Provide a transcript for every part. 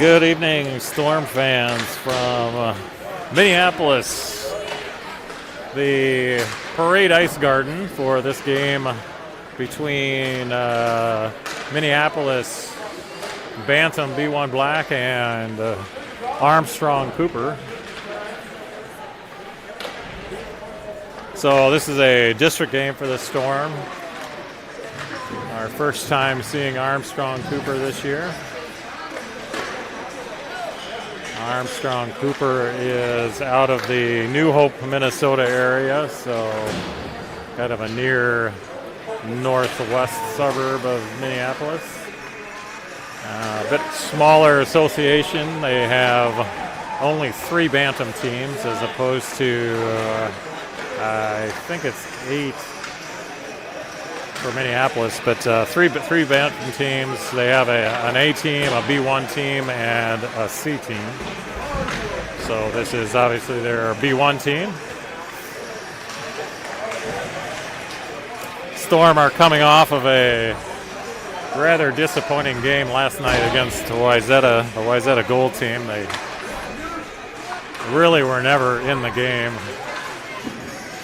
Good evening, Storm fans from Minneapolis. The Parade Ice Garden for this game between Minneapolis Bantam B1 Bla and Armstrong Cooper. So this is a district game for the Storm. Our first time seeing Armstrong Cooper this year. Armstrong Cooper is out of the New Hope, Minnesota area, so kind of a near northwest suburb of Minneapolis. A bit smaller association. They have only 3 Bantam teams as opposed to, I think it's 8 for Minneapolis, but three Bantam teams. They have an A team, a B1 team, and a C team. So this is obviously their B1 team. Storm are coming off of a rather disappointing game last night against Wayzata, the Wayzata Gold team. They really were never in the game.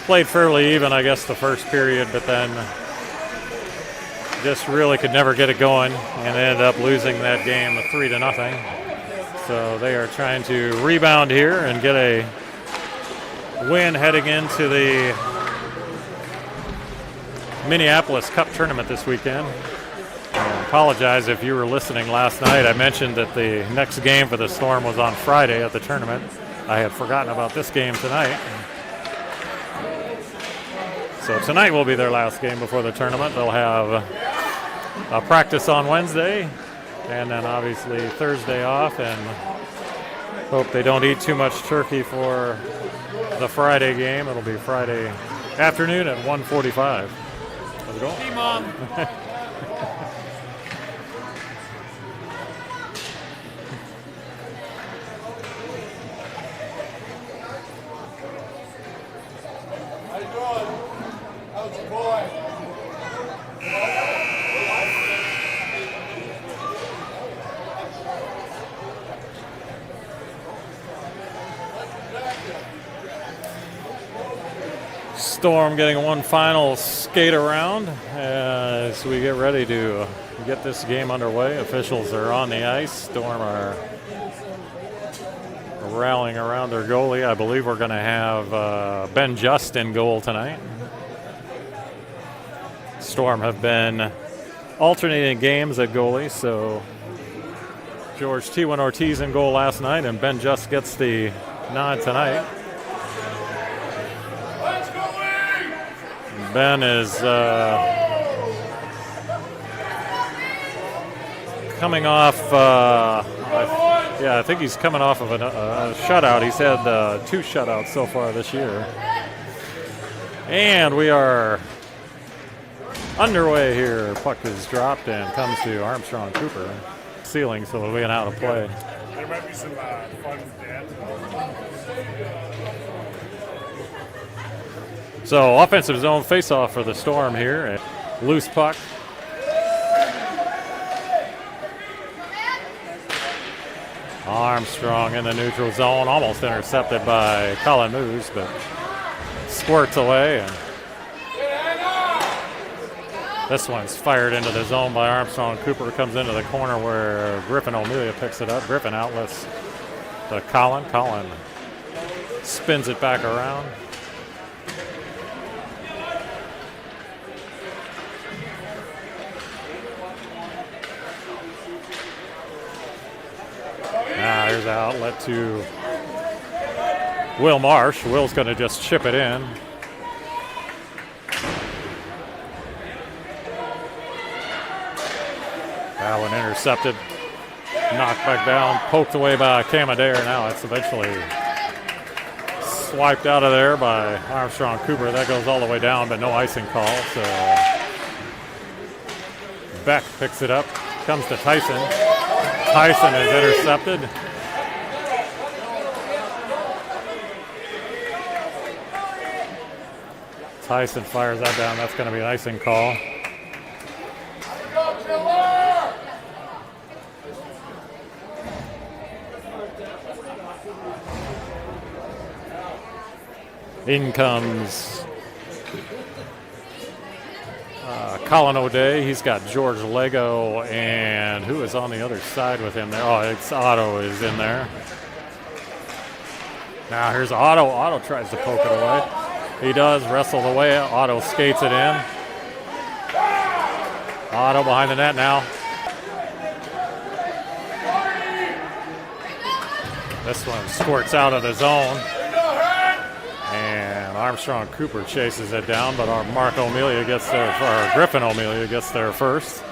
Played fairly even, I guess, the first period, but then just really could never get it going and ended up losing that game 3-0. So they are trying to rebound here and get a win heading into the Minneapolis Cup tournament this weekend. I apologize if you were listening last night. I mentioned that the next game for the Storm was on Friday at the tournament. I had forgotten about this game tonight. So tonight will be their last game before the tournament. They'll have a practice on Wednesday and then obviously Thursday off, and hope they don't eat too much turkey for the Friday game. It'll be Friday afternoon at 1:45. How's it going? Hey, Mom. Storm getting one final skate around as we get ready to get this game underway. Officials are on the ice. Storm are rallying around their goalie. I believe we're going to have Ben Just in goal tonight. Storm have been alternating games at goalie, so George T1 Ortiz in goal last night, and Ben Just gets the nod tonight. Ben is coming off, I think he's coming off of a shutout. He's had 2 shutouts so far this year. And we are underway here. Puck is dropped and comes to Armstrong Cooper. Ceiling, so it'll be an out of play. There might be some fun dance. So offensive zone face-off for the Storm here. Loose puck. Armstrong in the neutral zone, almost intercepted by Colin Moose, but squirts away. And this one's fired into the zone by Armstrong. Cooper comes into the corner where Griffin O'Melia picks it up. Griffin outlets to Colin. Colin spins it back around. Now here's the outlet to Will Marsh. Will's going to just chip it in. That one intercepted, knocked back down, poked away by Camadare. Now it's eventually swiped out of there by Armstrong Cooper. That goes all the way down, but no icing call. So Beck picks it up, comes to Tyson. Tyson is intercepted. Tyson fires that down. That's going to be an icing call. In comes Colin O'Day. He's got George Lego, and who is on the other side with him there? Oh, it's Otto is in there. Now here's Otto. Otto tries to poke it away. He does wrestle the way. Otto skates it in. Otto behind the net now. This one squirts out of the zone. And Armstrong Cooper chases it down, but our Mark O'Melia gets there, or Griffin O'Melia gets there first.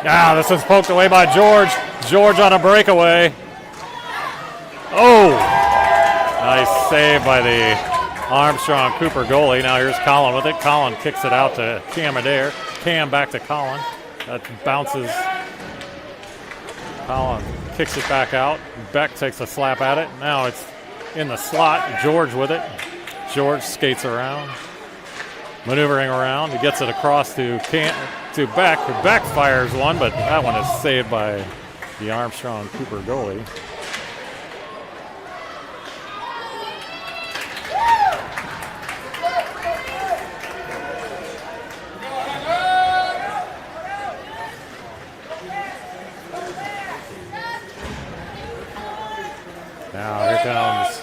Now this one's poked away by George. George on a breakaway. Oh! Nice save by the Armstrong Cooper goalie. Now here's Colin with it. Colin kicks it out to Cam Adair. Cam back to Colin. That bounces. Colin kicks it back out. Beck takes a slap at it. Now it's in the slot. George with it. George skates around. Maneuvering around. He gets it across to Beck. Beck fires one, but that one is saved by the Armstrong Cooper goalie. Now here comes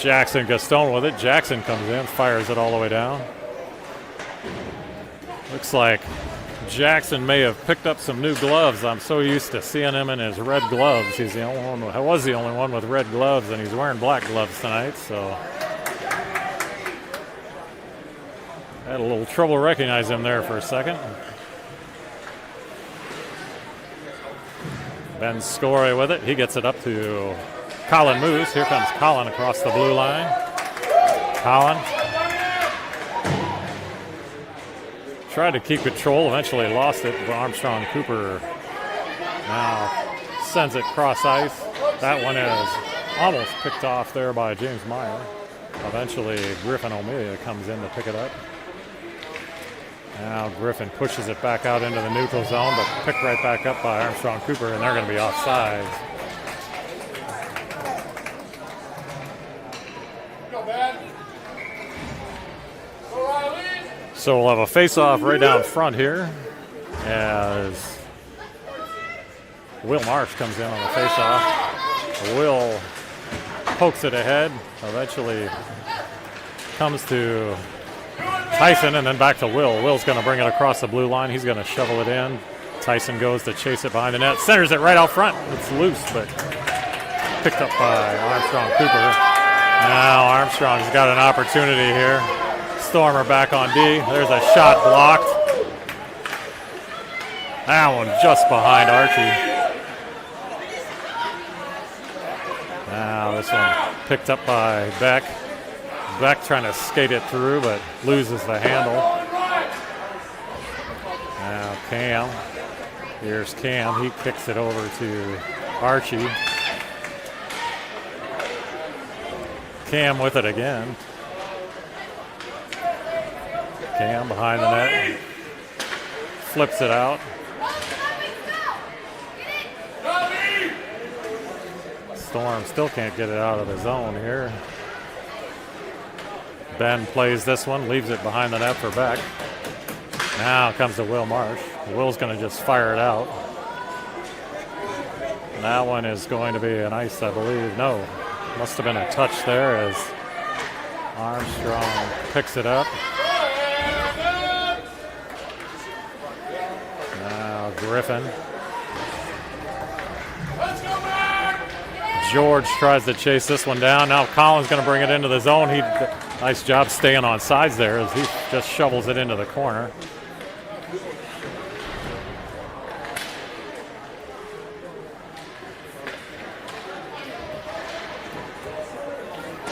Jackson Gaston with it. Jackson comes in, fires it all the way down. Looks like Jackson may have picked up some new gloves. I'm so used to seeing him in his red gloves. He's the only one. I was the only one with red gloves, and he's wearing black gloves tonight. So I had a little trouble recognizing him there for a second. Ben Scory with it. He gets it up to Colin Moose. Here comes Colin across the blue line. Colin tried to keep control, eventually lost it. Armstrong Cooper now sends it cross ice. That one is almost picked off there by James Meyer. Eventually Griffin O'Melia comes in to pick it up. Now Griffin pushes it back out into the neutral zone, but picked right back up by Armstrong Cooper, and they're going to be offside. So we'll have a face-off right down front here as Will Marsh comes in on the face-off. Will pokes it ahead, eventually comes to Tyson, and then back to Will. Will's going to bring it across the blue line. He's going to shovel it in. Tyson goes to chase it behind the net. Centers it right out front. It's loose, but picked up by Armstrong Cooper. Now Armstrong's got an opportunity here. Stormer back on D. There's a shot blocked. That one just behind Archie. Now this one picked up by Beck. Beck trying to skate it through, but loses the handle. Now Cam. Here's Cam. He kicks it over to Archie. Cam with it again. Cam behind the net. Flips it out. Storm still can't get it out of the zone here. Ben plays this one, leaves it behind the net for Beck. Now comes to Will Marsh. Will's going to just fire it out. And that one is going to be an ice, I believe. No, must have been a touch there as Armstrong picks it up. Now Griffin. George tries to chase this one down. Now Colin's going to bring it into the zone. Nice job staying on sides there as he just shovels it into the corner.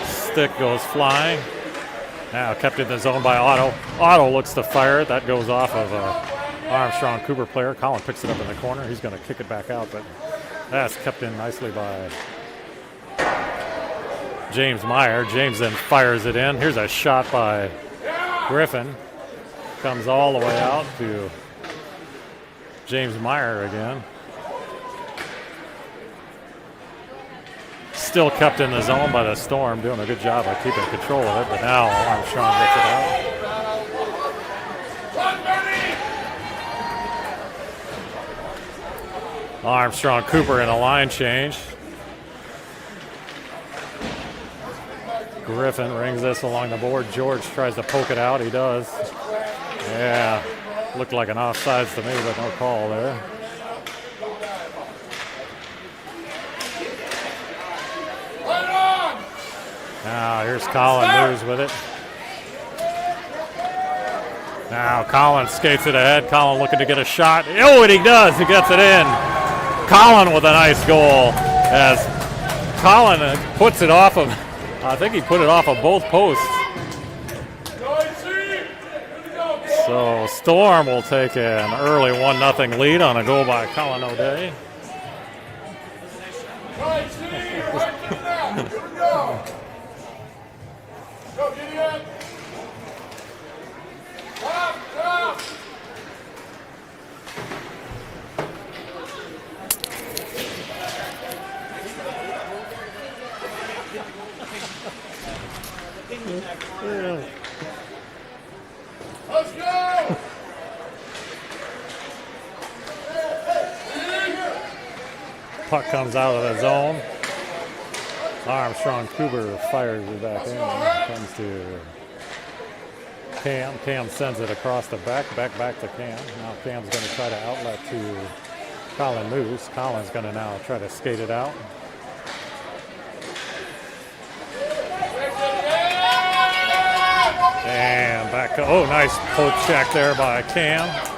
Stick goes flying. Now kept in the zone by Otto. Otto looks to fire it. That goes off of Armstrong Cooper player. Colin picks it up in the corner. He's going to kick it back out, but that's kept in nicely by James Meyer. James then fires it in. Here's a shot by Griffin. Comes all the way out to James Meyer again. still kept in the zone by the Storm, doing a good job of keeping control of it, but now Armstrong gets it out. Armstrong Cooper in a line change. Griffin rings this along the board. George tries to poke it out. He does. Yeah, looked like an offsides to me, but no call there. Now here's Colin moves with it. Now Colin skates it ahead. Colin looking to get a shot. Oh, and he does. He gets it in. Colin with a nice goal as Colin puts it off of, I think he put it off of both posts. So Storm will take an early 1-0 lead on a goal by Colin O'Day. Let's go! Puck comes out of the zone. Armstrong Cooper fires it back in. Comes to Cam. Cam sends it across the back to Cam. Now Cam's going to try to outlet to Colin Moose. Colin's going to now try to skate it out. And back, oh, nice poke check there by Cam.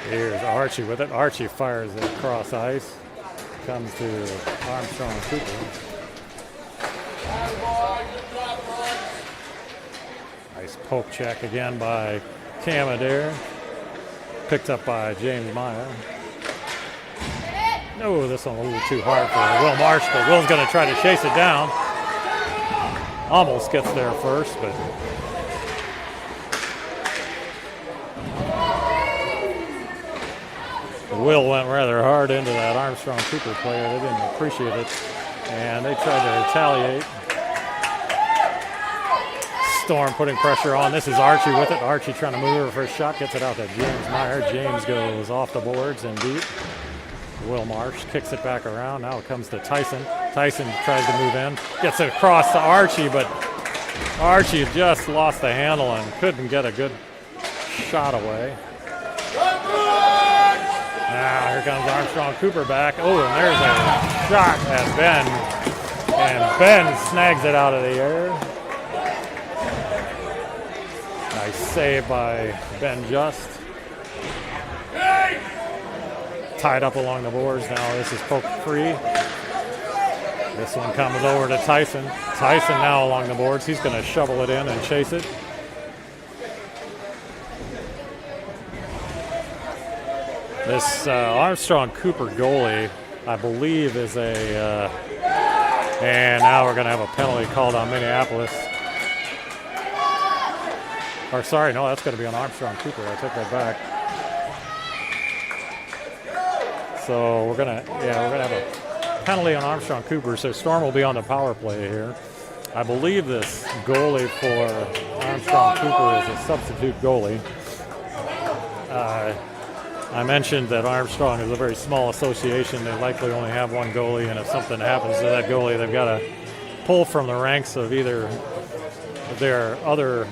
Here's Archie with it. Archie fires it across ice. Comes to Armstrong Cooper. Nice poke check again by Cam Adair. Picked up by James Meyer. No, this one a little too hard for Will Marsh, but Will's going to try to chase it down. Almost gets there first, but Will went rather hard into that Armstrong Cooper player. They didn't appreciate it, and they tried to retaliate. Storm putting pressure on. This is Archie with it. Archie trying to move over for a shot. Gets it out to James Meyer. James goes off the boards and deep. Will Marsh kicks it back around. Now it comes to Tyson. Tyson tries to move in. Gets it across to Archie, but Archie just lost the handle and couldn't get a good shot away. Now here comes Armstrong Cooper back. Oh, and there's a shot at Ben. And Ben snags it out of the air. Nice save by Ben Just. Tied up along the boards. Now this is poked free. This one comes over to Tyson. Tyson now along the boards. He's going to shovel it in and chase it. This Armstrong Cooper goalie, I believe, is a, and now we're going to have a penalty called on Minneapolis. Or sorry, no, that's going to be on Armstrong Cooper. I take that back. So we're going to have a penalty on Armstrong Cooper. So Storm will be on the power play here. I believe this goalie for Armstrong Cooper is a substitute goalie. I mentioned that Armstrong is a very small association. They likely only have one goalie, and if something happens to that goalie, they've got to pull from the ranks of either their other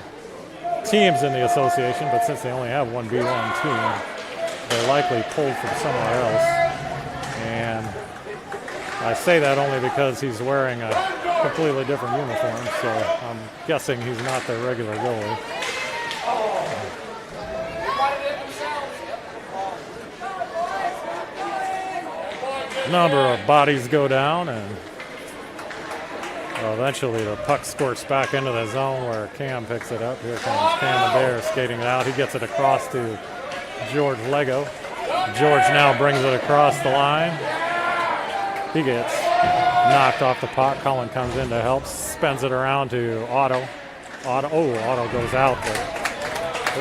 teams in the association, but since they only have one B1 team, they're likely pulled from somewhere else. And I say that only because he's wearing a completely different uniform, so I'm guessing he's not their regular goalie. Number of bodies go down, and Well, eventually the puck squirts back into the zone where Cam picks it up. Here comes Cam Adair skating it out. He gets it across to George Lego. George now brings it across the line. He gets knocked off the puck. Colin comes in to help, spins it around to Otto. Otto goes out, but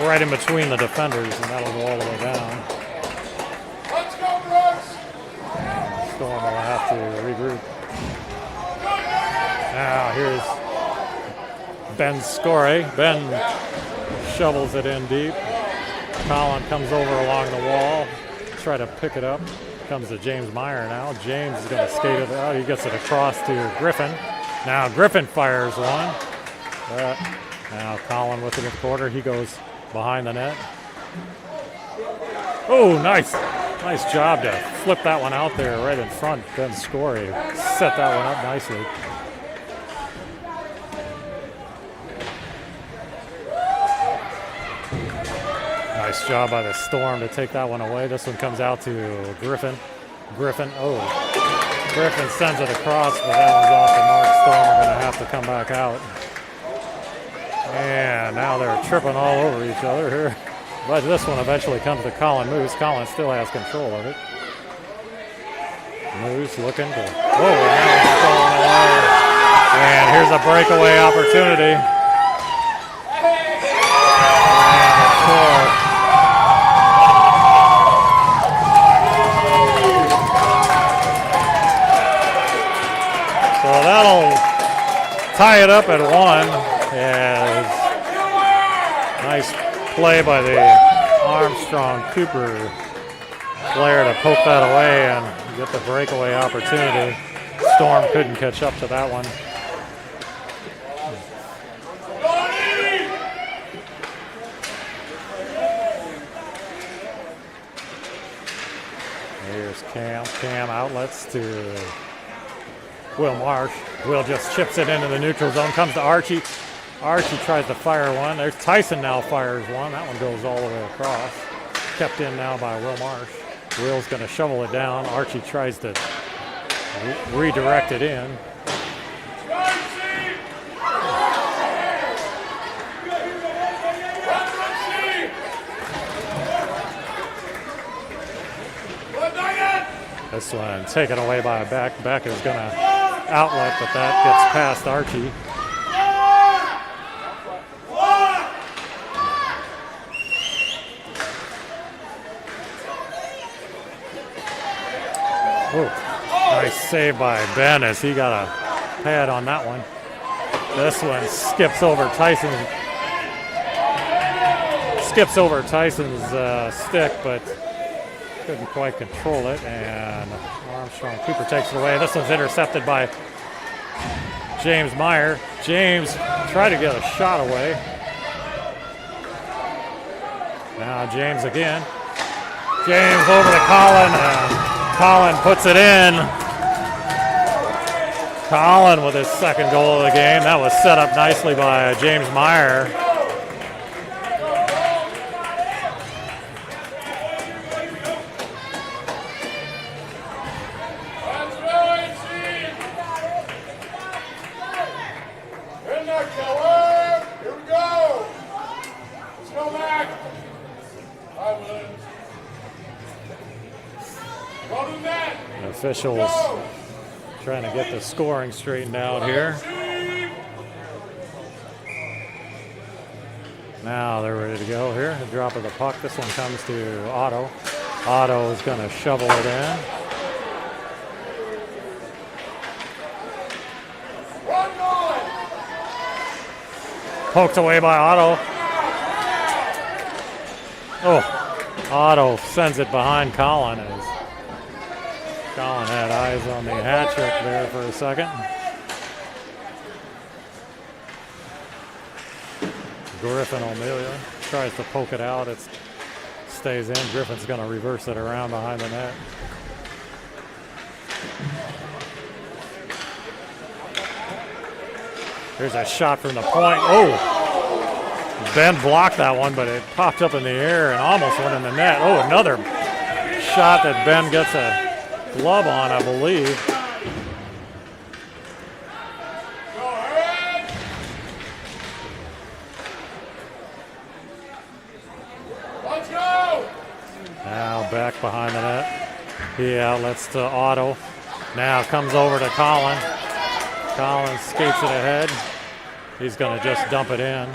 right in between the defenders, and that'll go all the way down. Let's go, Brooks! Storm will have to regroup. Now here's Ben Score. Ben shovels it in deep. Colin comes over along the wall, try to pick it up. Comes to James Meyer now. James is going to skate it out. He gets it across to Griffin. Now Griffin fires one. Now Colin with it in the quarter. He goes behind the net. Oh, nice job to flip that one out there right in front. Ben Score set that one up nicely. Nice job by the Storm to take that one away. This one comes out to Griffin. Griffin sends it across, but that one's off the mark. Storm are going to have to come back out. And now they're tripping all over each other here. But this one eventually comes to Colin Moose. Colin still has control of it. Moose looking to, now it's stolen away. And here's a breakaway opportunity. And a score. So that'll tie it up at 1. As nice play by the Armstrong Cooper player to poke that away and get the breakaway opportunity. Storm couldn't catch up to that one. Here's Cam. Cam outlets to Will Marsh. Will just chips it into the neutral zone. Comes to Archie. Archie tries to fire one. There's Tyson now fires one. That one goes all the way across. Kept in now by Will Marsh. Will's going to shovel it down. Archie tries to redirect it in. This one taken away by Beck. Beck is going to outlet, but that gets past Archie. Oh, nice save by Ben as he got a pad on that one. This one skips over Tyson's stick, but couldn't quite control it, and Armstrong Cooper takes it away. This one's intercepted by James Meyer. James tried to get a shot away. Now James again. James over to Colin, and Colin puts it in. Colin with his second goal of the game. That was set up nicely by James Meyer. Officials trying to get the scoring straightened out here. Now they're ready to go here. The drop of the puck. This one comes to Otto. Otto is going to shovel it in. Poked away by Otto. Oh, Otto sends it behind Colin. Colin had eyes on the hat trick there for a second. Griffin O'Melia tries to poke it out. It stays in. Griffin's going to reverse it around behind the net. Here's a shot from the point. Oh! Ben blocked that one, but it popped up in the air and almost went in the net. Oh, another shot that Ben gets a glove on, I believe. back behind the net. He outlets to Otto. Now comes over to Colin. Colin skates it ahead. He's going to just dump it in.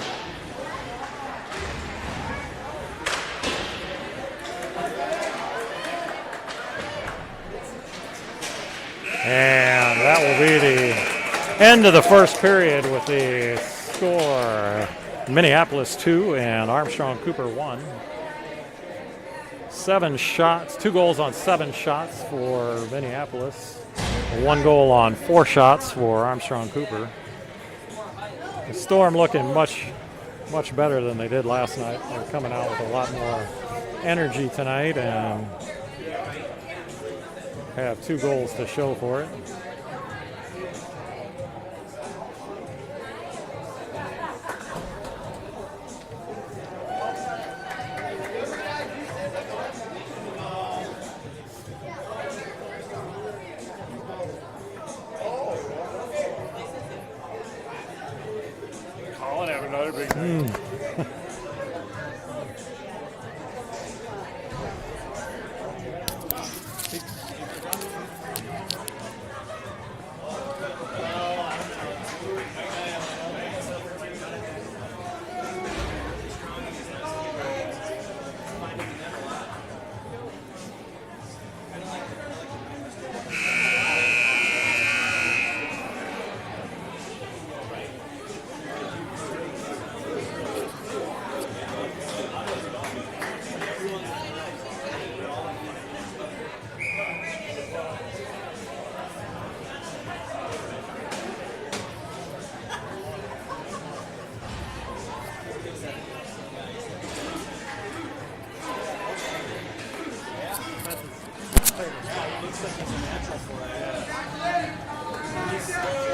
And that will be the end of the first period with the score. Minneapolis 2 and Armstrong Cooper 1. 7 shots, 2 goals on 7 shots for Minneapolis. 1 goal on 4 shots for Armstrong Cooper. The Storm looking much better than they did last night. They're coming out with a lot more energy tonight and have 2 goals to show for it. Colin have another big night.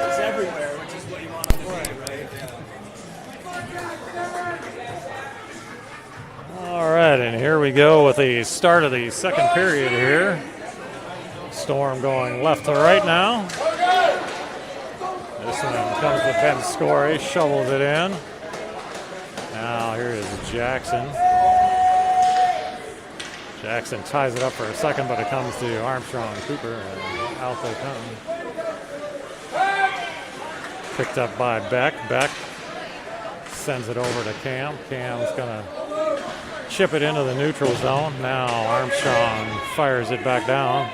It's everywhere, which is what you want him to be, right? All right, and here we go with the start of the second period here. Storm going left to right now. This one comes to Ben Scory, shovels it in. Now here is Jackson. Jackson ties it up for a second, but it comes to Armstrong Cooper, and out they come. Picked up by Beck. Beck sends it over to Cam. Cam's going to chip it into the neutral zone. Now Armstrong fires it back down.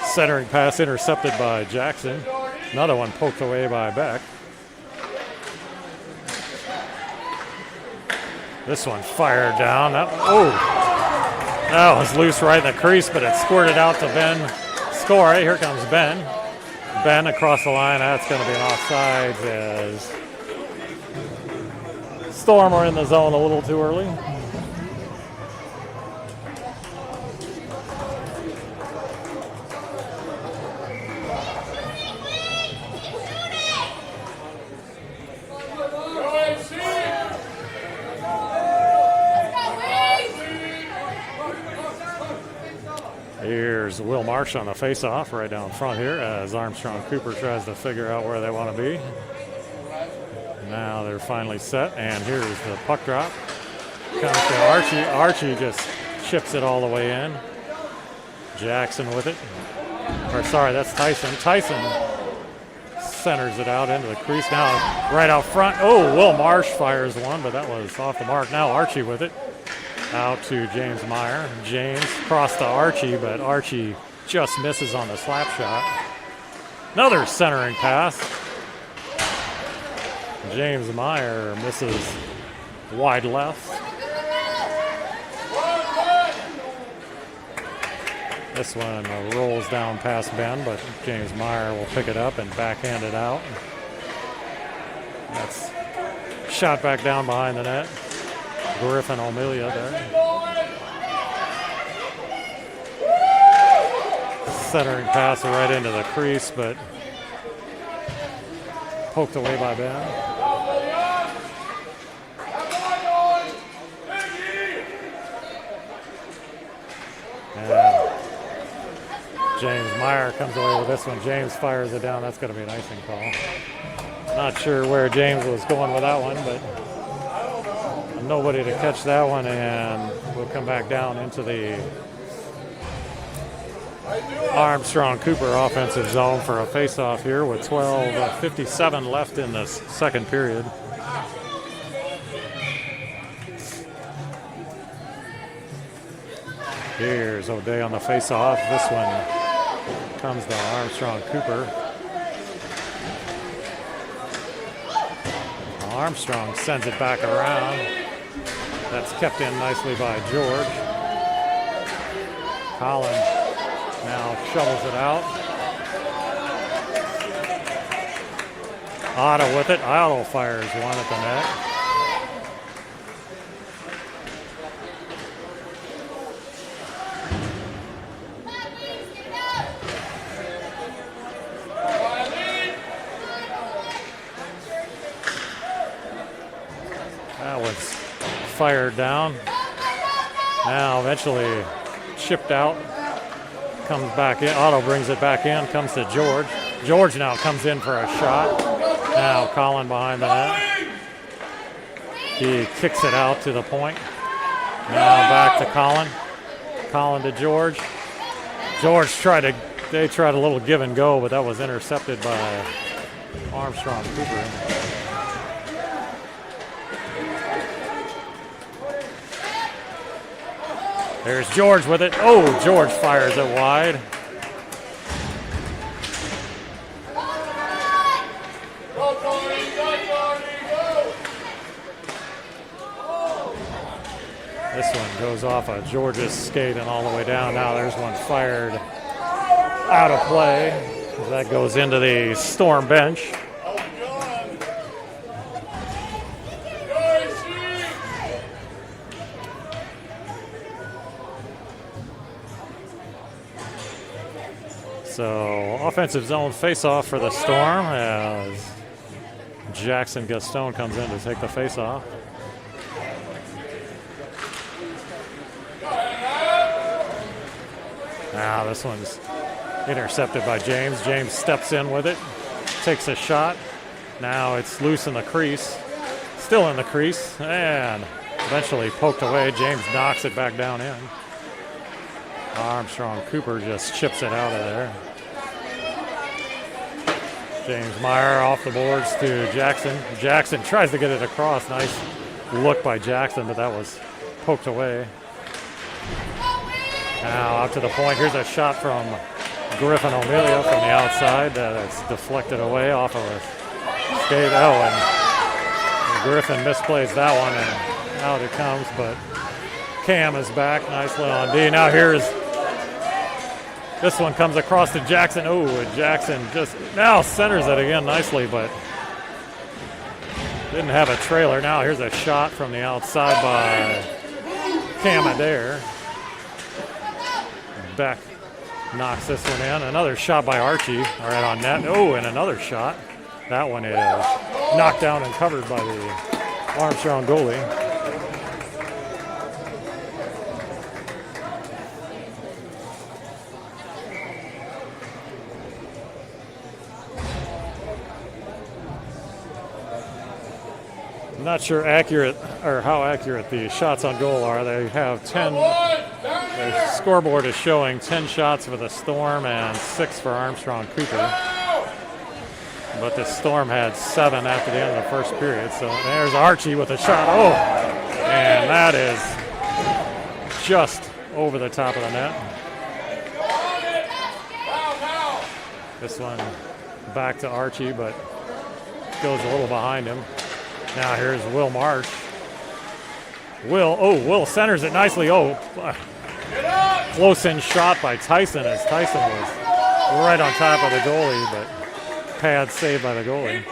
Centering pass intercepted by Jackson. Another one poked away by Beck. This one fired down. That was loose right in the crease, but it squirted out to Ben Scory. Here comes Ben. Ben across the line. That's going to be an offsides as Storm are in the zone a little too early. Here's Will Marsh on the face-off right down front here as Armstrong Cooper tries to figure out where they want to be. Now they're finally set, and here's the puck drop. Comes to Archie. Archie just chips it all the way in. Jackson with it. Or sorry, that's Tyson. Tyson centers it out into the crease. Now right out front. Oh, Will Marsh fires one, but that was off the mark. Now Archie with it. Out to James Meyer. James crossed to Archie, but Archie just misses on the slap shot. Another centering pass. James Meyer misses wide left. This one rolls down past Ben, but James Meyer will pick it up and backhand it out. That's shot back down behind the net. Griffin O'Melia there. Centering pass right into the crease, but poked away by Ben. And James Meyer comes away with this one. James fires it down. That's going to be an icing call. Not sure where James was going with that one, but nobody to catch that one, and we'll come back down into the Armstrong Cooper offensive zone for a face-off here with 12:57 left in the second period. Here's O'Day on the face-off. This one comes to Armstrong Cooper. Armstrong sends it back around. That's kept in nicely by George. Collins now shovels it out. Otto with it. Otto fires one at the net. That was fired down. Now eventually chipped out. Comes back in. Otto brings it back in. Comes to George. George now comes in for a shot. Now Colin behind the net. He kicks it out to the point. Now back to Colin. Colin to George. George they tried a little give and go, but that was intercepted by Armstrong Cooper. There's George with it. Oh, George fires it wide. This one goes off of George's skate and all the way down. Now there's one fired out of play. That goes into the Storm bench. So offensive zone face-off for the Storm as Jackson Gaston comes in to take the face-off. Now this one's intercepted by James. James steps in with it, takes a shot. Now it's loose in the crease, still in the crease, and eventually poked away. James knocks it back down in. Armstrong Cooper just chips it out of there. James Meyer off the boards to Jackson. Jackson tries to get it across. Nice look by Jackson, but that was poked away. Now out to the point. Here's a shot from Griffin O'Melia from the outside. That's deflected away off of a skate. Oh, and Griffin misplays that one, and out it comes, but Cam is back nicely on D. Now this one comes across to Jackson. Oh, and Jackson just now centers it again nicely, but didn't have a trailer. Now here's a shot from the outside by Cam Adair. Beck knocks this one in. Another shot by Archie. All right, on net. Oh, and another shot. That one is knocked down and covered by the Armstrong goalie. I'm not sure how accurate the shots on goal are. They have 10. Their scoreboard is showing 10 shots for the Storm and 6 for Armstrong Cooper. But the Storm had 7 after the end of the first period. So there's Archie with a shot. Oh, and that is just over the top of the net. This one back to Archie, but goes a little behind him. Now here's Will Marsh. Will centers it nicely. Oh, close-in shot by Tyson as Tyson was right on top of the goalie, but pad saved by the goalie.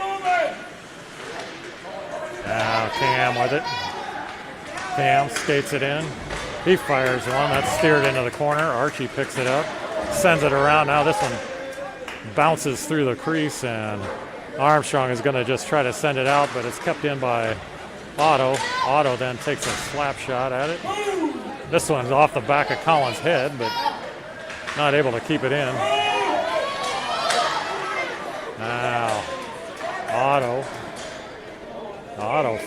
Now Cam with it. Cam skates it in. He fires one. That's steered into the corner. Archie picks it up, sends it around. Now this one bounces through the crease, and Armstrong is going to just try to send it out, but it's kept in by Otto. Otto then takes a slap shot at it. This one's off the back of Collins' head, but not able to keep it in. Now, Otto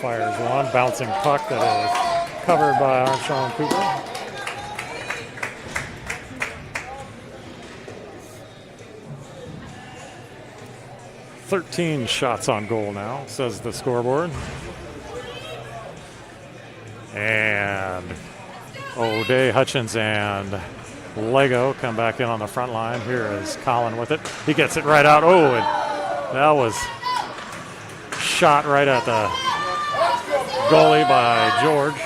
fires one. Bouncing puck that is covered by Armstrong Cooper. "13 shots on goal now," says the scoreboard. And O'Day, Hutchins, and Lego come back in on the front line. Here is Colin with it. He gets it right out. Oh, and that was shot right at the goalie by George.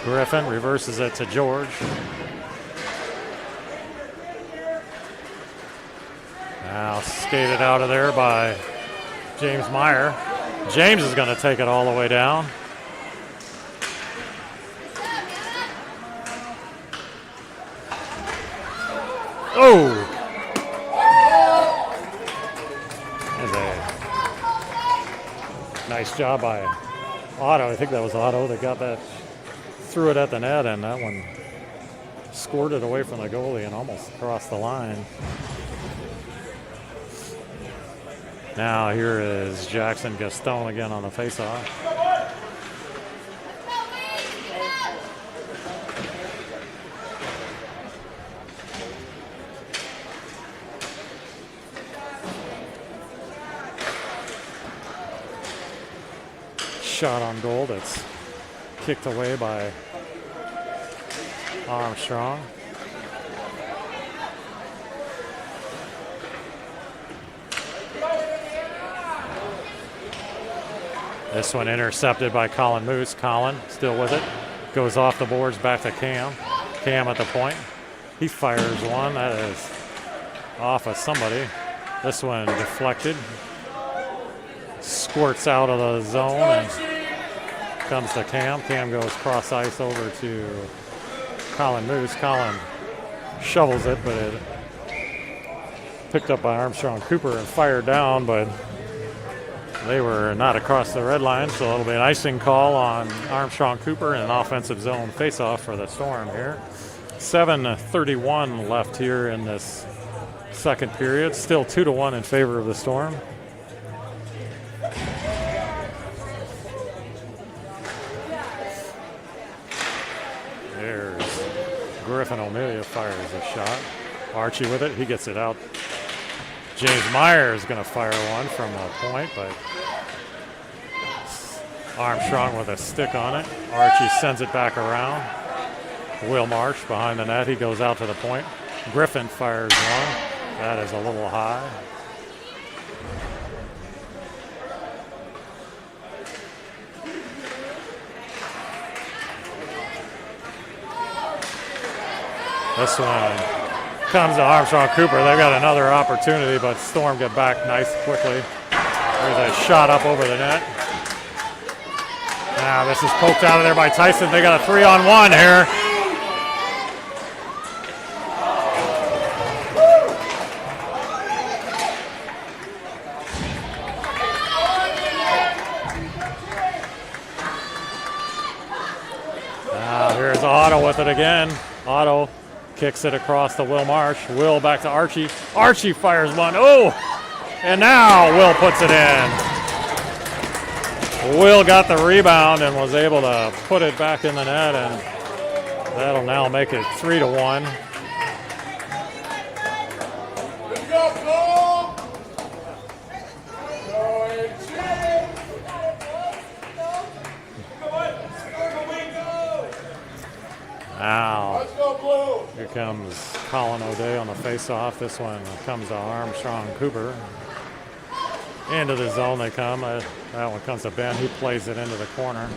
Griffin reverses it to George. Now skated out of there by James Meyer. James is going to take it all the way down. Oh! There's a nice job by Otto. I think that was Otto that got that, threw it at the net, and that one scored it away from the goalie and almost crossed the line. Now here is Jackson Gaston again on the faceoff. Shot on goal that's kicked away by Armstrong. This one intercepted by Colin Moose. Colin still with it. Goes off the boards back to Cam. Cam at the point. He fires one. That is off of somebody. This one deflected. Squirts out of the zone and comes to Cam. Cam goes cross ice over to Colin Moose. Colin shovels it, but it picked up by Armstrong Cooper and fired down, but they were not across the red line, so it'll be an icing call on Armstrong Cooper and an offensive zone faceoff for the Storm here. 7:31 left here in this second period. Still 2-1 in favor of the Storm. There's Griffin. O'Melia fires a shot. Archie with it. He gets it out. James Meyer is going to fire one from a point, but Armstrong with a stick on it. Archie sends it back around. Will Marsh behind the net. He goes out to the point. Griffin fires one. That is a little high. This one comes to Armstrong Cooper. They've got another opportunity, but Storm get back nice quickly. There's a shot up over the net. Now this is poked out of there by Tyson. They got a 3-on-1 here. Now here's Otto with it again. Otto kicks it across to Will Marsh. Will back to Archie. Archie fires one. Oh! And now Will puts it in. Will got the rebound and was able to put it back in the net, and that'll now make it 3-1. Now, here comes Colin O'Day on the face-off. This one comes to Armstrong Cooper. Into the zone they come. That one comes to Ben. He plays it into the corner.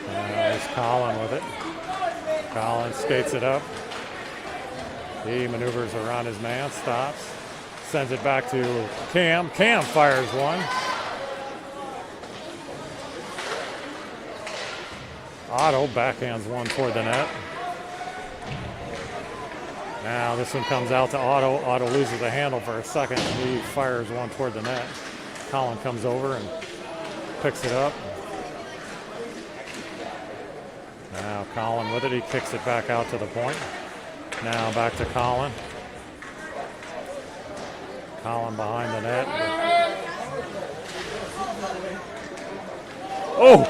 There's Colin with it. Colin skates it up. He maneuvers around his man, stops. Sends it back to Cam. Cam fires one. Otto backhands one toward the net. Now this one comes out to Otto. Otto loses the handle for a second. He fires one toward the net. Colin comes over and picks it up. Now Colin with it. He kicks it back out to the point. Now back to Colin. Colin behind the net. Oh!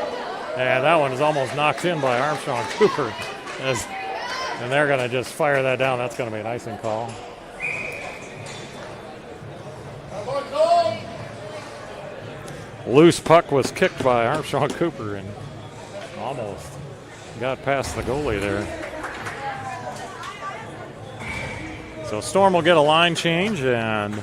Yeah, that one is almost knocked in by Armstrong Cooper. And they're going to just fire that down. That's going to be an icing call. Loose puck was kicked by Armstrong Cooper and almost got past the goalie there. So Storm will get a line change, and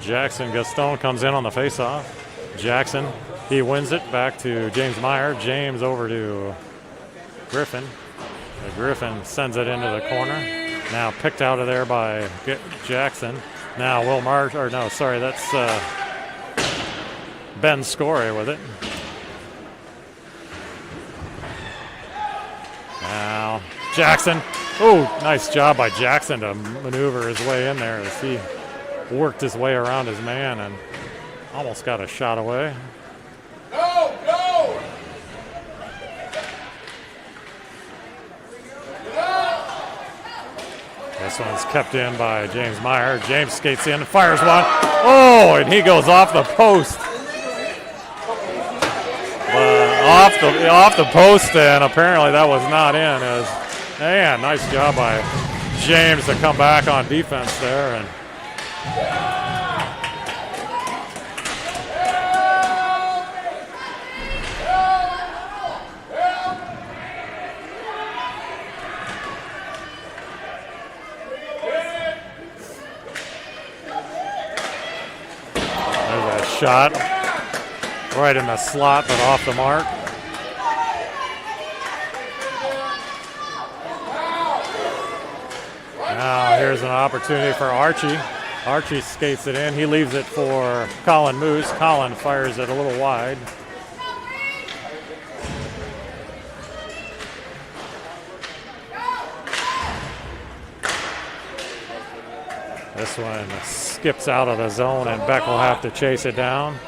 Jackson Gaston comes in on the faceoff. Jackson, he wins it back to James Meyer. James over to Griffin. Griffin sends it into the corner. Now picked out of there by Jackson. Now Will Marsh, or no, sorry, that's Ben Scory with it. Now Jackson. Oh, nice job by Jackson to maneuver his way in there as he worked his way around his man and almost got a shot away. Go, go! This one's kept in by James Meyer. James skates in, fires one. Oh, and he goes off the post. Off the post, and apparently that was not in. Man, nice job by James to come back on defense there. And there's a shot right in the slot, but off the mark. Now here's an opportunity for Archie. Archie skates it in. He leaves it for Colin Moose. Colin fires it a little wide. This one skips out of the zone, and Beck will have to chase it down.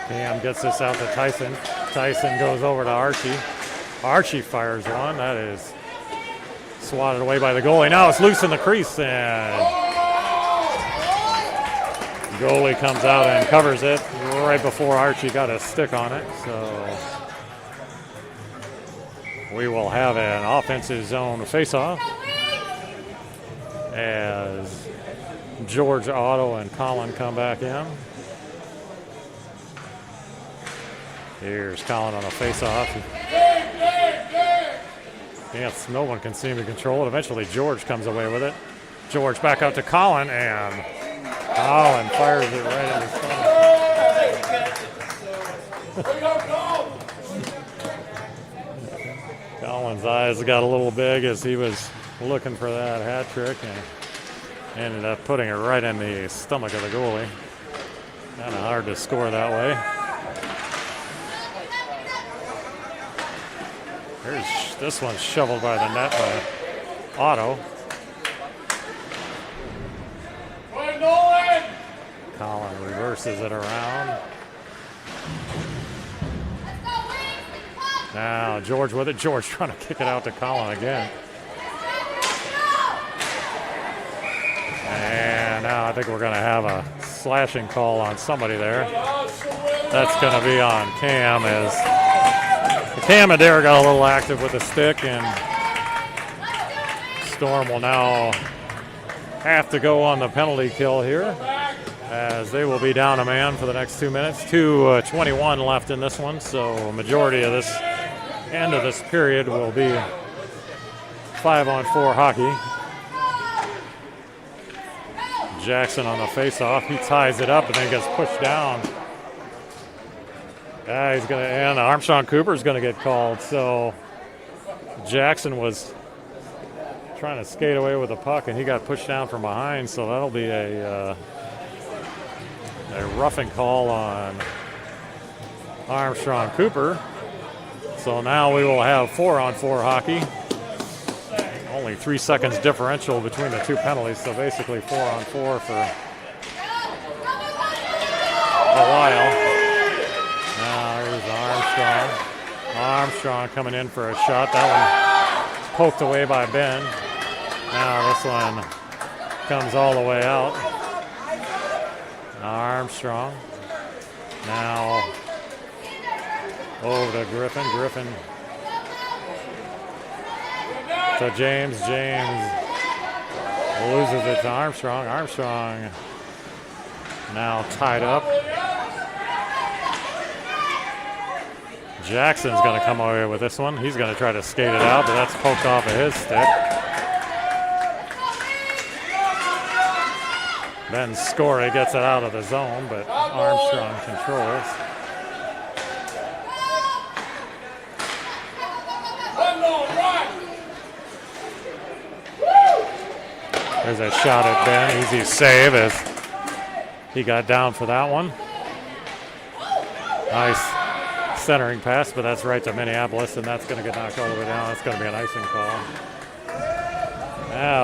Cam gets this out to Tyson. Tyson goes over to Archie. Archie fires one. That is swatted away by the goalie. Now it's loose in the crease, and goalie comes out and covers it right before Archie got a stick on it. So we will have an offensive zone face-off as George Otto and Colin come back in. Here's Colin on a face-off. Yes, no one can seem to control it. Eventually George comes away with it. George back out to Colin, and Colin fires it right in his stomach. Colin's eyes got a little big as he was looking for that hat trick and ended up putting it right in the stomach of the goalie. Kind of hard to score that way. This one's shoveled by the net by Otto. Colin reverses it around. Now George with it. George trying to kick it out to Colin again. And now I think we're going to have a slashing call on somebody there. That's going to be on Cam as Cam Adair got a little active with the stick, and Storm will now have to go on the penalty kill here as they will be down a man for the next 2 minutes. 2:21 left in this one, so a majority of this end of this period will be 5-on-4 hockey. Jackson on the face-off. He ties it up and then gets pushed down. He's gonna, and Armstrong Cooper is going to get called. So Jackson was trying to skate away with the puck, and he got pushed down from behind. So that'll be a roughing call on Armstrong Cooper. So now we will have 4-on-4 hockey. Only 3 seconds differential between the two penalties, so basically 4-on-4 for a while. Now here's Armstrong. Armstrong coming in for a shot. That one poked away by Ben. Now this one comes all the way out. Armstrong. Now over to Griffin. Griffin to James. James loses it to Armstrong. Armstrong now tied up. Jackson's going to come away with this one. He's going to try to skate it out, but that's poked off of his stick. Ben Scory gets it out of the zone, but Armstrong controls. There's a shot at Ben. Easy save as he got down for that one. Nice centering pass, but that's right to Minneapolis, and that's going to get knocked all the way down. That's going to be an icing call.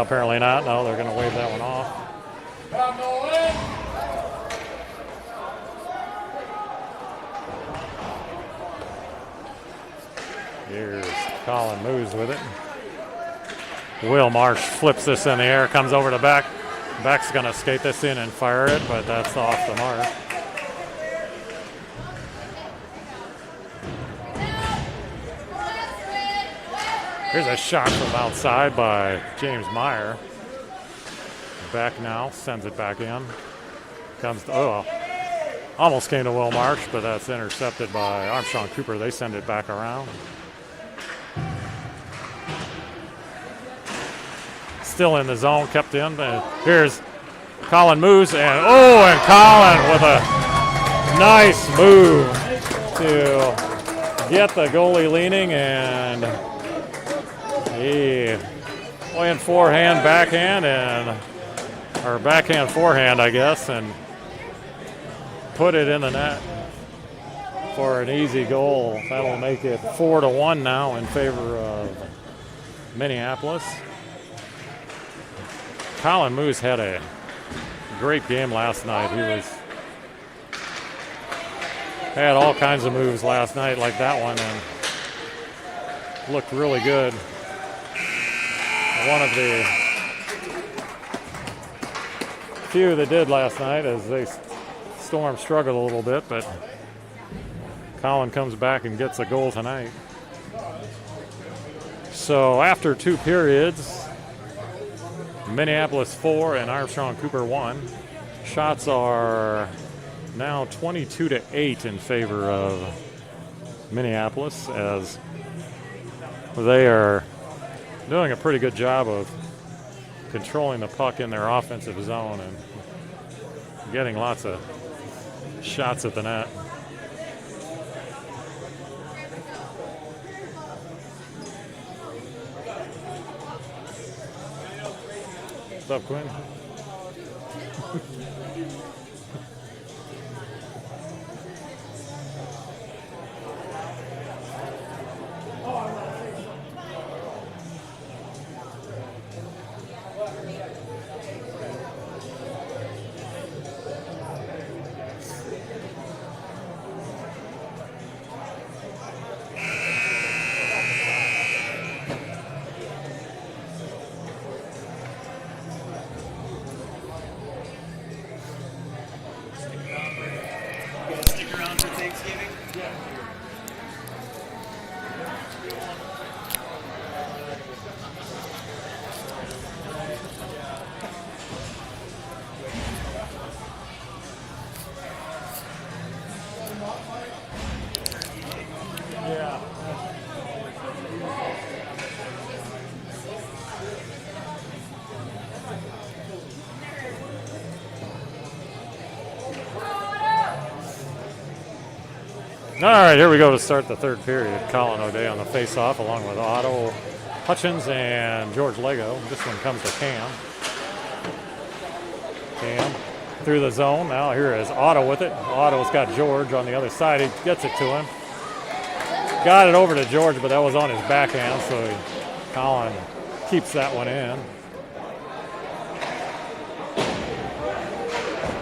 Apparently not. No, they're going to wave that one off. Here's Colin Moose with it. Will Marsh flips this in the air, comes over to Beck. Beck's going to skate this in and fire it, but that's off the mark. Here's a shot from outside by James Meyer. Beck now sends it back in. Comes to, almost came to Will Marsh, but that's intercepted by Armstrong Cooper. They send it back around. Still in the zone, kept in. Here's Colin Moose, and Colin with a nice move to get the goalie leaning, and he went forehand, backhand, or backhand, forehand, I guess, and put it in the net for an easy goal. That'll make it 4-1 now in favor of Minneapolis. Colin Moose had a great game last night. He had all kinds of moves last night like that one and looked really good. One of the few that did last night as they Storm struggled a little bit, but Colin comes back and gets a goal tonight. So after 2 periods, Minneapolis 4 and Armstrong Cooper 1. Shots are now 22-8 in favor of Minneapolis, as they are doing a pretty good job of controlling the puck in their offensive zone and getting lots of shots at the net. What's up, Quinn? All right, here we go to start the third period. Colin O'Day on the face-off along with Otto Hutchins and George Lego. This one comes to Cam. Cam through the zone. Now here is Otto with it. Otto's got George on the other side. He gets it to him. got it over to George, but that was on his backhand, so Colin keeps that one in.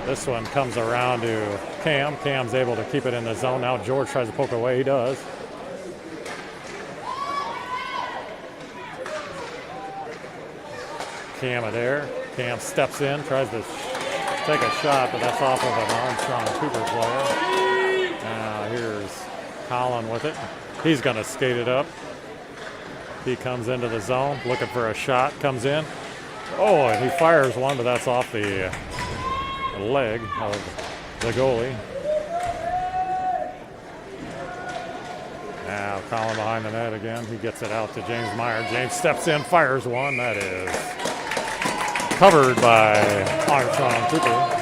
This one comes around to Cam. Cam's able to keep it in the zone. Now George tries to poke away. He does. Cam there. Cam steps in, tries to take a shot, but that's off of an Armstrong Cooper player. Now here's Colin with it. He's going to skate it up. He comes into the zone, looking for a shot, comes in. Oh, and he fires one, but that's off the leg of the goalie. Now Colin behind the net again. He gets it out to James Meyer. James steps in, fires one. That is covered by Armstrong Cooper.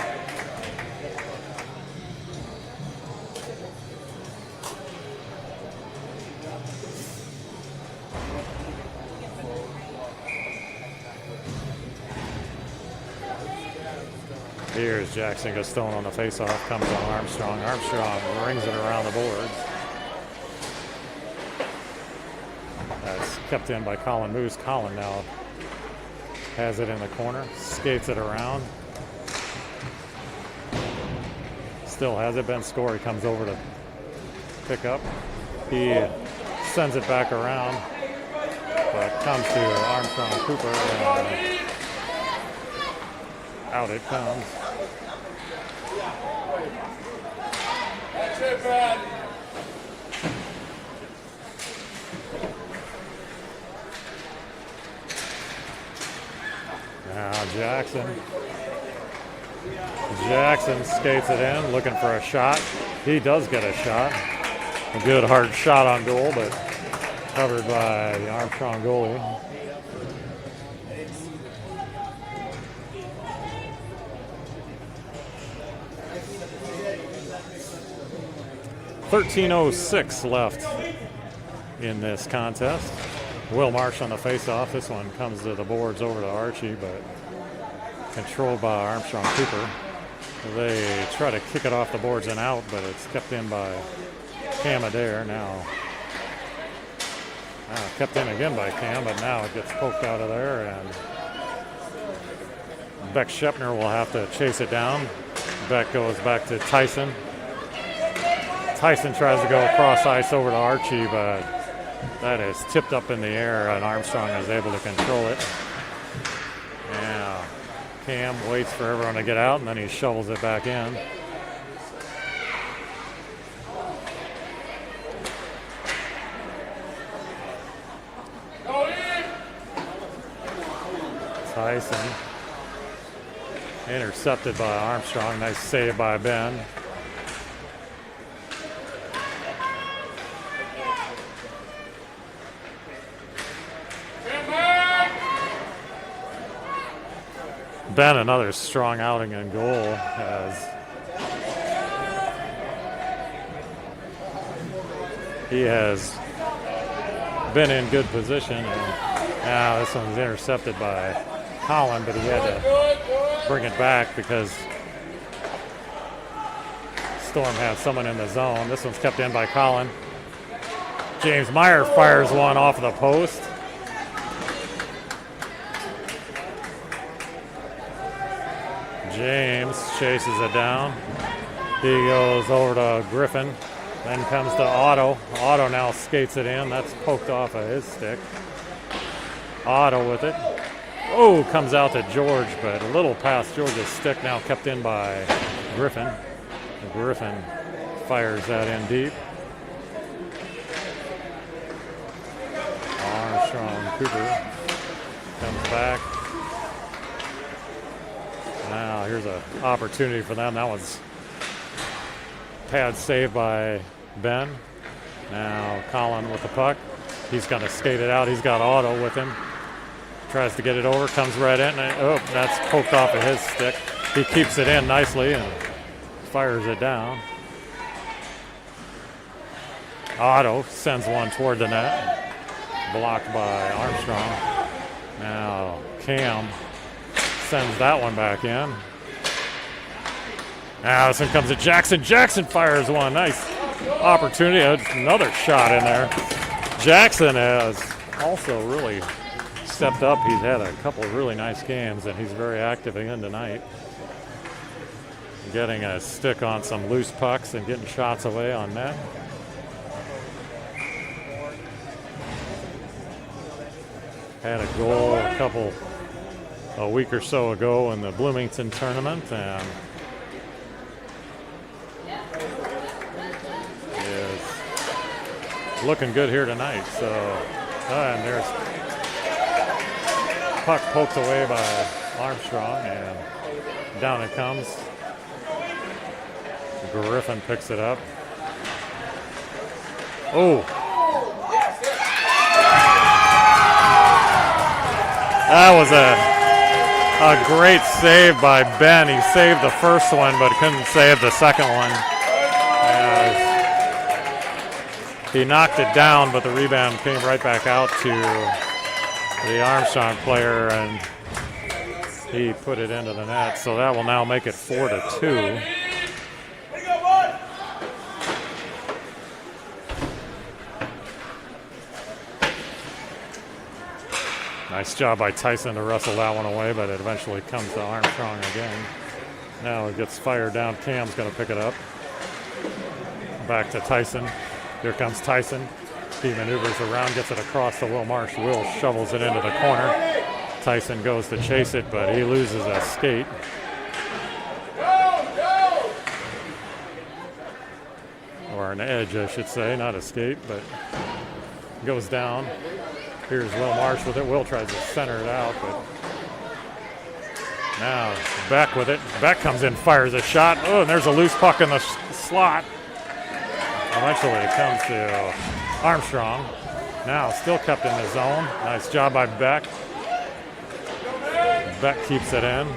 Here's Jackson Gastone on the faceoff, comes on Armstrong. Armstrong rings it around the boards. That's kept in by Colin Moose. Colin now has it in the corner, skates it around. Still has it. Ben Scory comes over to pick up. He sends it back around, but comes to Armstrong Cooper, and out it comes. That's it, Brad. Now Jackson skates it in, looking for a shot. He does get a shot. A good hard shot on goal, but covered by the Armstrong goalie. .13:06 left in this contest. Will Marsh on the faceoff. This one comes to the boards over to Archie, but controlled by Armstrong Cooper. They try to kick it off the boards and out, but it's kept in by Cam Adair. Now kept in again by Cam, but now it gets poked out of there, and Beck Shepner will have to chase it down. Beck goes back to Tyson. Tyson tries to go across ice over to Archie, but that is tipped up in the air, and Armstrong is able to control it. Now Cam waits for everyone to get out, and then he shovels it back in. Tyson intercepted by Armstrong. Nice save by Ben. Ben, another strong outing in goal, as he has been in good position. And now this one's intercepted by Colin, but he had to bring it back because Storm had someone in the zone. This one's kept in by Colin. James Meyer fires one off of the post. James chases it down. He goes over to Griffin. Then comes to Otto. Otto now skates it in. That's poked off of his stick. Otto with it. Oh, comes out to George, but a little past George's stick, now kept in by Griffin. Griffin fires that in deep. Armstrong Cooper comes back. Now here's an opportunity for them. That was pad saved by Ben. Now Colin with the puck. He's going to skate it out. He's got Otto with him. Tries to get it over, comes right in. Oh, that's poked off of his stick. He keeps it in nicely and fires it down. Otto sends one toward the net. Blocked by Armstrong. Now Cam sends that one back in. Now this one comes to Jackson. Jackson fires one. Nice opportunity. Another shot in there. Jackson has also really stepped up. He's had a couple of really nice games, and he's very active again tonight. Getting a stick on some loose pucks and getting shots away on net. Had a goal a week or so ago in the Bloomington tournament, and is looking good here tonight. So, and there's puck poked away by Armstrong, and down it comes. Griffin picks it up. Oh. That was a great save by Ben. He saved the first one, but couldn't save the second one. He knocked it down, but the rebound came right back out to the Armstrong player, and he put it into the net. So that will now make it 4-2. Nice job by Tyson to wrestle that one away, but it eventually comes to Armstrong again. Now it gets fired down. Cam's going to pick it up. Back to Tyson. Here comes Tyson. He maneuvers around, gets it across to Will Marsh. Will shovels it into the corner. Tyson goes to chase it, but he loses a skate. Or an edge, I should say, not a skate, but goes down. Here's Will Marsh with it. Will tries to center it out, but now Beck with it. Beck comes in, fires a shot. Oh, and there's a loose puck in the slot. Eventually it comes to Armstrong. Now still kept in the zone. Nice job by Beck. Beck keeps it in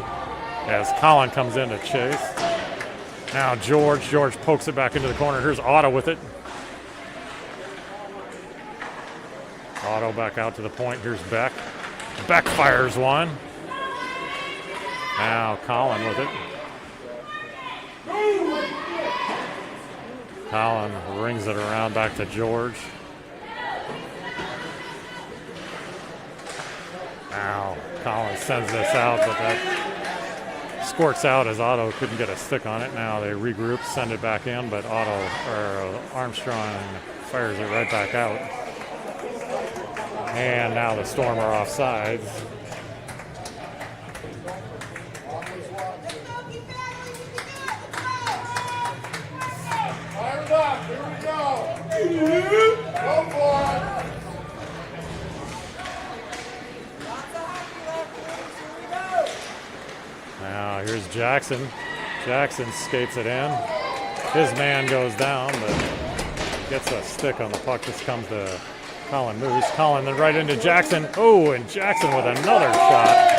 as Colin comes in to chase. Now George pokes it back into the corner. Here's Otto with it. Otto back out to the point. Here's Beck. Beck fires one. Now Colin with it. Colin rings it around back to George. Now Colin sends this out, but that squirts out as Otto couldn't get a stick on it. Now they regroup, send it back in, but Armstrong fires it right back out. And now the Storm are offsides. Fire it up. Here we go. Go for it. Now here's Jackson. Jackson skates it in. His man goes down, but gets a stick on the puck. This comes to Colin Moose. Colin then right into Jackson. Oh, and Jackson with another shot.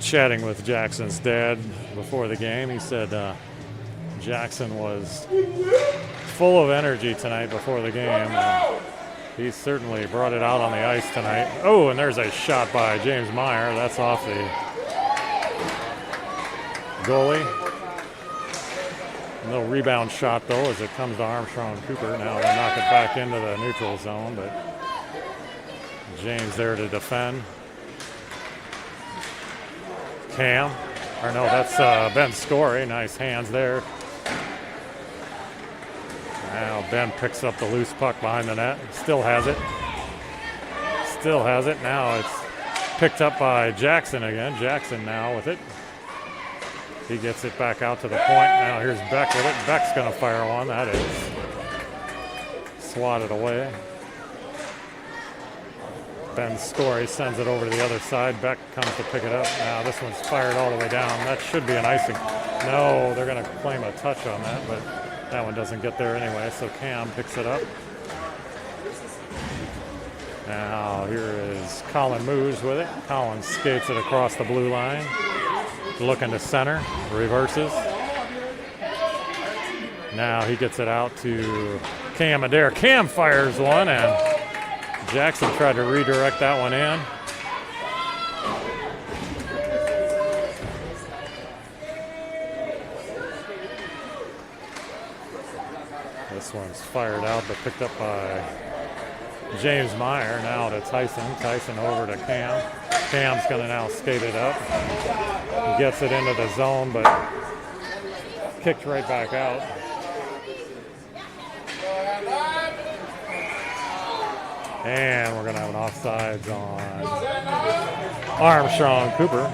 Chatting with Jackson's dad before the game, he said Jackson was full of energy tonight before the game. He certainly brought it out on the ice tonight. Oh, and there's a shot by James Meyer. That's off the goalie. No rebound shot, though, as it comes to Armstrong and Cooper. Now they knock it back into the neutral zone, but James there to defend. Cam. Or no, that's Ben Scory. Nice hands there. Now Ben picks up the loose puck behind the net. Still has it. Still has it. Now it's picked up by Jackson again. Jackson now with it. He gets it back out to the point. Now here's Beck with it. Beck's going to fire one. That is swatted away. Ben Scory sends it over to the other side. Beck comes to pick it up. Now this one's fired all the way down. That should be an icing. No, they're going to claim a touch on that, but that one doesn't get there anyway, so Cam picks it up. Now here is Colin Moose with it. Colin skates it across the blue line. Looking to center, reverses. Now he gets it out to Cam Adair. Cam fires one, and Jackson tried to redirect that one in. This one's fired out, but picked up by James Meyer. Now to Tyson. Tyson over to Cam. Cam's going to now skate it up. He gets it into the zone, but kicked right back out. And we're going to have an offsides on Armstrong Cooper.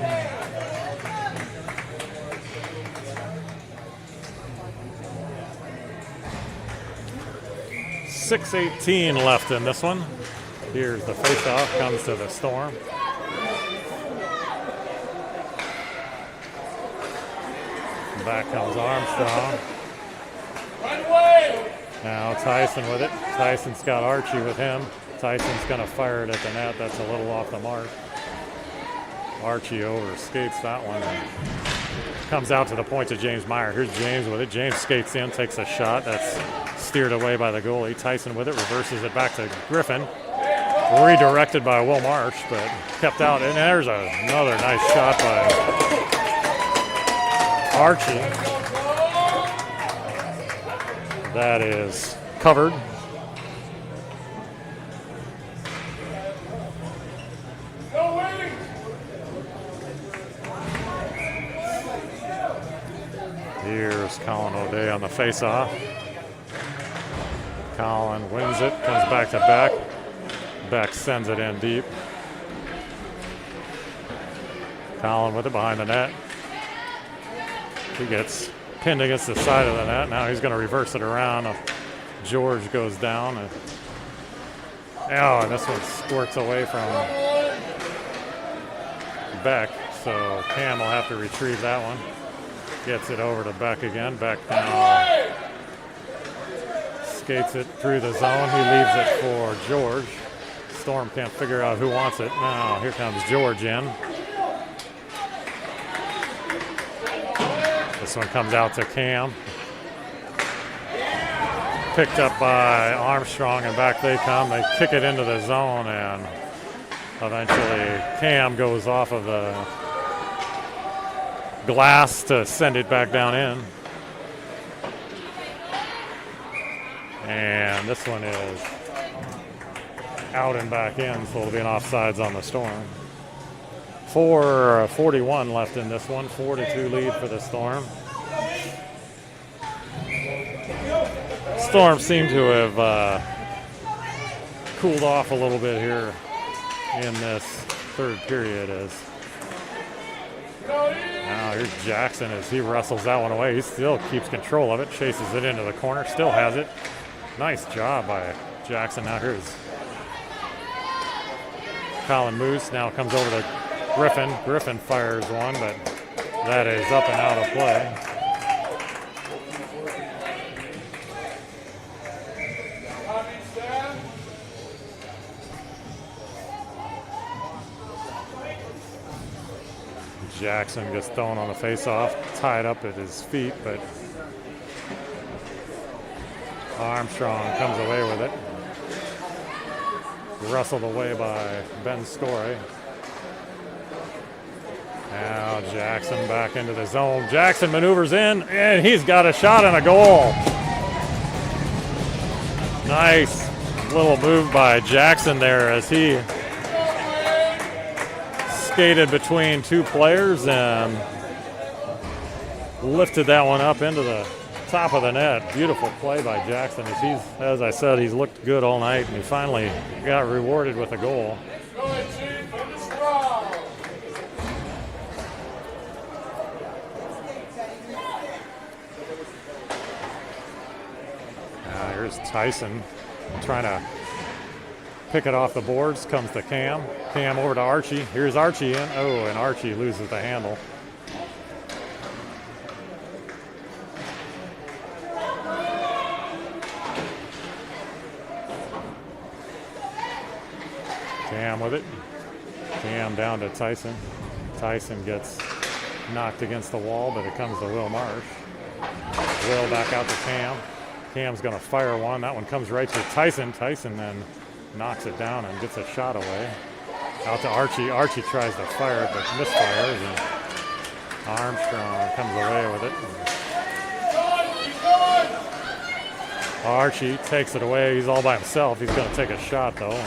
.6:18 left in this one. Here's the faceoff, comes to the Storm. Back comes Armstrong. Now Tyson with it. Tyson's got Archie with him. Tyson's going to fire it at the net. That's a little off the mark. Archie overskates that one and comes out to the point to James Meyer. Here's James with it. James skates in, takes a shot. That's steered away by the goalie. Tyson with it, reverses it back to Griffin. Redirected by Will Marsh, but kept out. And there's another nice shot by Archie. That is covered. Here's Colin O'Day on the faceoff. Colin wins it, comes back to Beck. Beck sends it in deep. Colin with it behind the net. He gets pinned against the side of the net. Now he's going to reverse it around. George goes down. And this one squirts away from Beck. So Cam will have to retrieve that one. Gets it over to Beck again. Beck now skates it through the zone. He leaves it for George. Storm can't figure out who wants it. Now here comes George in. This one comes out to Cam. Picked up by Armstrong, and back they come. They kick it into the zone, and eventually Cam goes off of the glass to send it back down in. And this one is out and back in, so it'll be an offsides on the Storm. 4:41 left in this one. 4-2 lead for the Storm. Storm seem to have cooled off a little bit here in this third period. Now here's Jackson as he wrestles that one away. He still keeps control of it, chases it into the corner, still has it. Nice job by Jackson. Now here's Colin Moose. Now comes over to Griffin. Griffin fires one, but that is up and out of play. Jackson gets thrown on the face-off, tied up at his feet, but Armstrong comes away with it. Wrestled away by Ben Story. Now Jackson back into the zone. Jackson maneuvers in, and he's got a shot and a goal. Nice little move by Jackson there as he skated between two players and lifted that one up into the top of the net. Beautiful play by Jackson. As I said, he's looked good all night, and he finally got rewarded with a goal. Here's Tyson trying to pick it off the boards. Comes to Cam. Cam over to Archie. Here's Archie in. Oh, and Archie loses the handle. Cam with it. Cam down to Tyson. Tyson gets knocked against the wall, but it comes to Will Marsh. Will back out to Cam. Cam's going to fire one. That one comes right to Tyson. Tyson then knocks it down and gets a shot away. Out to Archie. Archie tries to fire it, but misfires, and Armstrong comes away with it. Archie takes it away. He's all by himself. He's going to take a shot, though.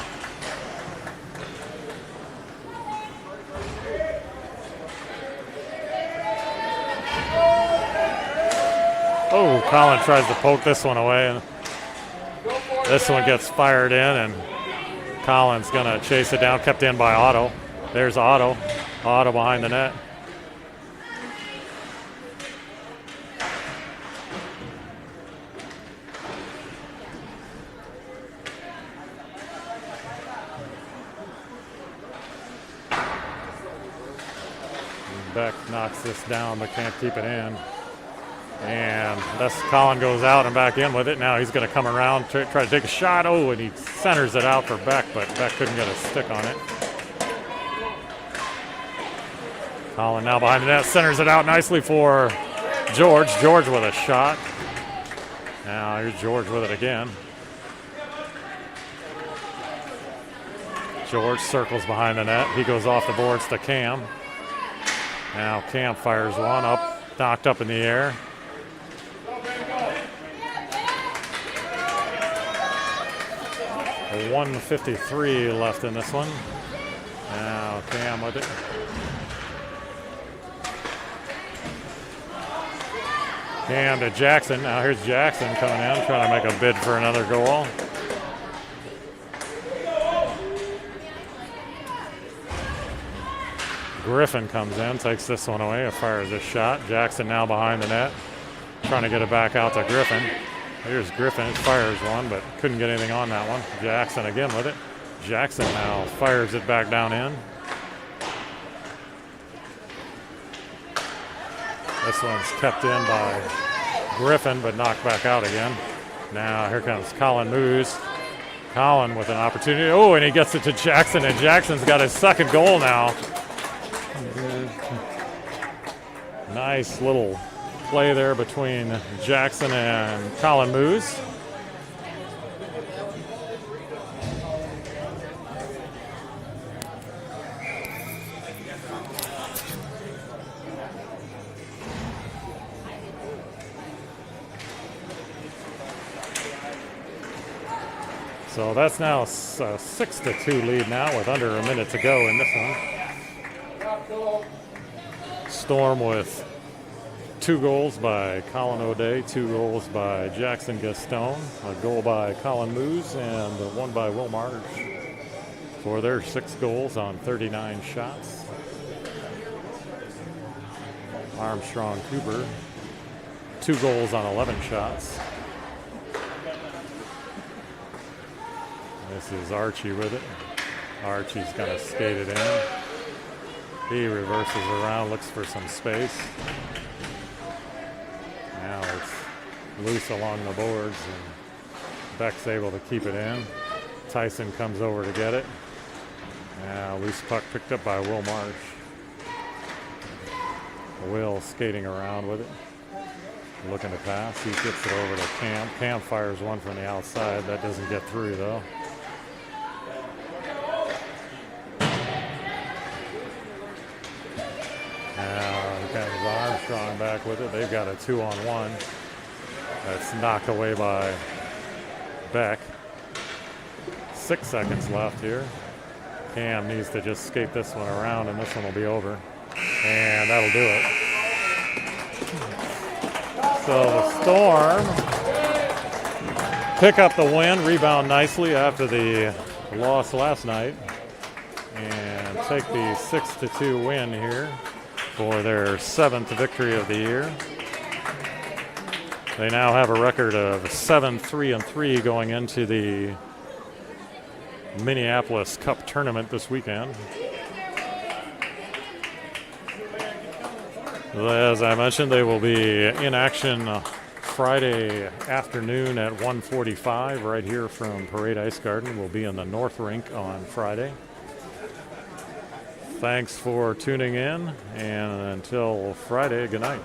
Oh, Colin tries to poke this one away, and this one gets fired in, and Colin's going to chase it down. Kept in by Otto. There's Otto. Otto behind the net. Beck knocks this down but can't keep it in. And thus Colin goes out and back in with it. Now he's going to come around, try to take a shot. Oh, and he centers it out for Beck, but Beck couldn't get a stick on it. Colin now behind the net, centers it out nicely for George. George with a shot. Now here's George with it again. George circles behind the net. He goes off the boards to Cam. Now Cam fires one up, knocked up in the air. A 1:53 left in this one. Now Cam with it. Cam to Jackson. Now here's Jackson coming in, trying to make a bid for another goal. Griffin comes in, takes this one away, fires a shot. Jackson now behind the net, trying to get it back out to Griffin. Here's Griffin, fires one, but couldn't get anything on that one. Jackson again with it. Jackson now fires it back down in. This one's kept in by Griffin, but knocked back out again. Now here comes Colin Moose. Colin with an opportunity. Oh, and he gets it to Jackson, and Jackson's got his second goal now. Nice little play there between Jackson and Colin Moose. So that's now a 6-2 lead now with under a minute to go in this one. Storm with 2 goals by Colin O'Day, 2 goals by Jackson Gaston, a goal by Colin Moose, and 1 by Will Marsh for their 6 goals on 39 shots. Armstrong Cooper, 2 goals on 11 shots. This is Archie with it. Archie's going to skate it in. He reverses around, looks for some space. Now it's loose along the boards, and Beck's able to keep it in. Tyson comes over to get it. Now loose puck picked up by Will Marsh. Will skating around with it, looking to pass. He gets it over to Cam. Cam fires one from the outside. That doesn't get through, though. Armstrong back with it. They've got a 2-on-1. That's knocked away by Beck. 6 seconds left here. Cam needs to just skate this one around, and this one will be over. And that'll do it. So the Storm pick up the win, rebound nicely after the loss last night, and take the 6-2 win here for their 7th victory of the year. They now have a record of 7-3-3 going into the Minneapolis Cup tournament this weekend. As I mentioned, they will be in action Friday afternoon at 1:45 right here from Parade Ice Garden. We'll be in the North Rink on Friday. Thanks for tuning in, and until Friday, good night.